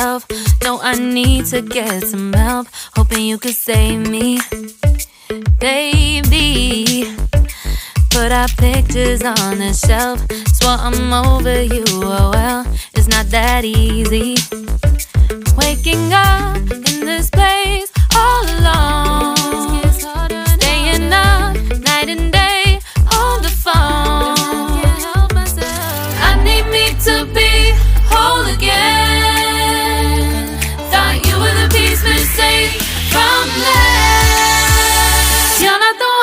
myself. No, I need to get some help. Hoping you could save me, baby. Put our pictures on the shelf. Swore I'm over you, oh well, it's not that easy. Waking up in this place all alone, staying up night and day on the phone. I need me to be whole again. Thought you were the piece missing from left. You're not the one.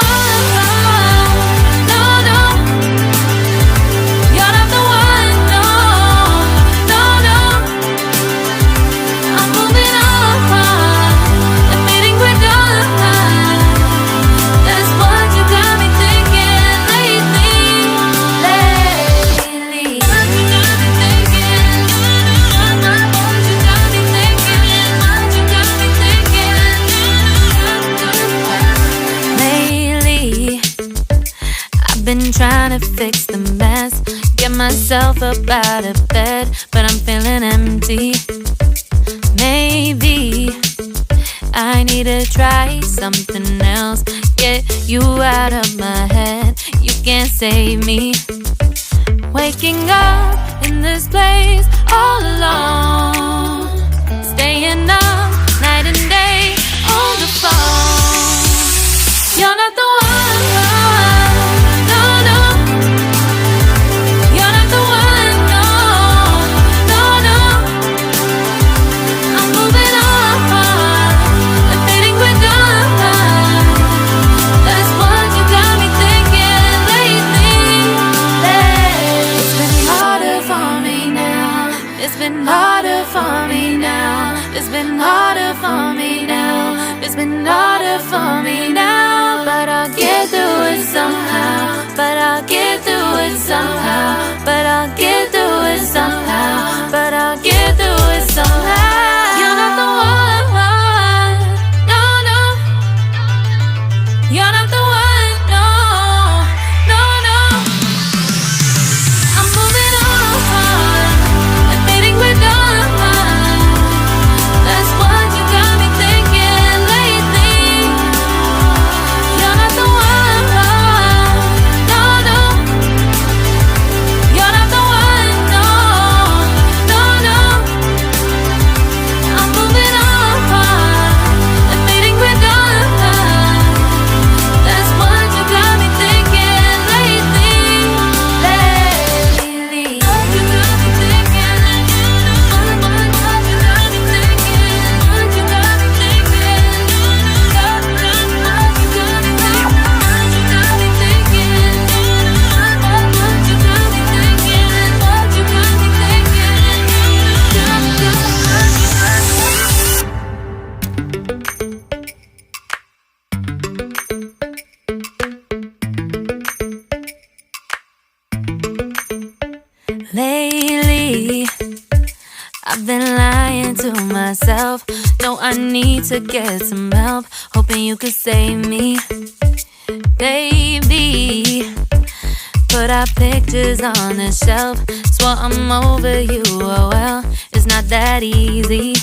Been trying to fix the mess, get myself up out of bed, but I'm feeling empty. Maybe I need to try something else, get you out of my head. You can't save me. Waking up in this place all alone, staying up night and day on the phone. You're not the one. It's been harder for me now. It's been harder for me now. It's been harder for me now. But I'll get through it somehow. But I'll get through it somehow. But I'll get through it somehow. But I'll get through it somehow. You're not the one. No, no. You're not the one. No, no, no. I'm moving on. That's what you got me thinking lately. You're not the one. No, no. You're not the one. No, no, no. I'm moving on. Admitting we're done. That's what you got me thinking lately. What you got me thinking. Lately, I've been lying to myself. No, I need to get some help. Hoping you could save me, baby. Put our pictures on the shelf. Swore I'm over you, oh well, it's not that easy.